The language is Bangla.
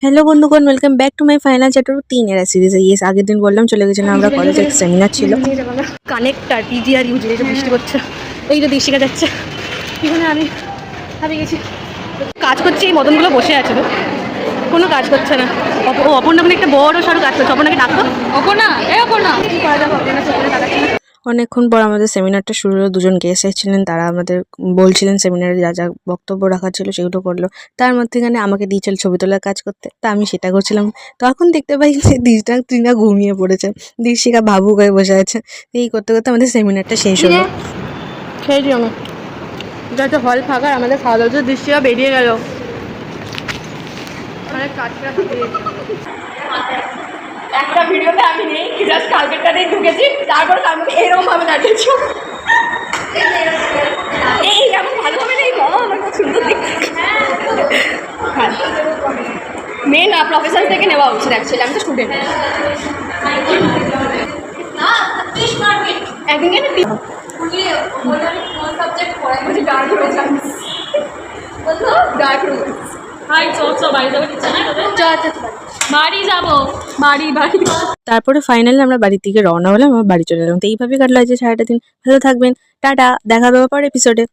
হ্যালো বন্ধুগণ, welcome back to my final chapter 3 এর সিরিজে। ইয়েস, আগের দিন বললাম চলে গেছিলাম আমরা কলেজে, একটা সেমিনার ছিল। কানেক্টার টিজিআর ইউজ এই যে বৃষ্টি করছে, এই যে দৃষ্টিকা যাচ্ছে এখানে। আমি গেছি কাজ করছি, এই মদনগুলো বসে আছে তো, কোনো কাজ করছে না। অপর্ণা একটা বড় সড়ো কাজ করছে। অপর্ণাকে ডাকতো। অপর্ণা কি করা যাবে? অপর্ণা চোখে তাকাচ্ছে না। অনেকক্ষণ পর আমাদের সেমিনারটা শুরু হলো। দুজন গেস্ট এসেছিলেন, তারা আমাদের বলছিলেন সেমিনারে যা যা বক্তব্য রাখার ছিল সেগুলো করলো। তার মধ্যেখানে আমাকে দিয়েছিল ছবি তোলার কাজ করতে, তা আমি সেটা করছিলাম। তখন দেখতে পাই যে তৃণা ঘুমিয়ে পড়েছে, দৃষ্টিকা ভাবুক হয়ে বসে আছে। এই করতে করতে আমাদের সেমিনারটা শেষ হলো। খেয়েছি আমি, এটা হল ফাঁকা, আমাদের খাওয়া দাওয়া। দৃষ্টিকা বেরিয়ে গেল, অনেক কাজটা একটা ভিডিওতে আমি নেই, জাস্ট কালকেরটাতেই ঢুকেছি, তারপর আমি এরকম ভাবে দাঁড়িয়েছি। এই এমন ভালোভাবে নেই, বাবা আমার খুব সুন্দর দেখতে। হ্যাঁ, মেন প্রফেসর থেকে নেওয়া উচিত অ্যাকচুয়ালি, আমি তো স্টুডেন্ট। একদিন সাবজেক্ট পড়াই বলছি ডার্ক রোম্যান্স, বললো ডার্ক রোম্যান্স। হাই চল বাড়ি যাবো, বাড়ি যাবো, বাড়ি। তারপরে ফাইনালি আমরা বাড়ির দিকে রওনা হলাম, আমার বাড়ি চলে এলাম। তো এইভাবে কাটলো আজকে সারাটা দিন। ভালো থাকবেন, টাটা, দেখা হবে পরের এপিসোডে।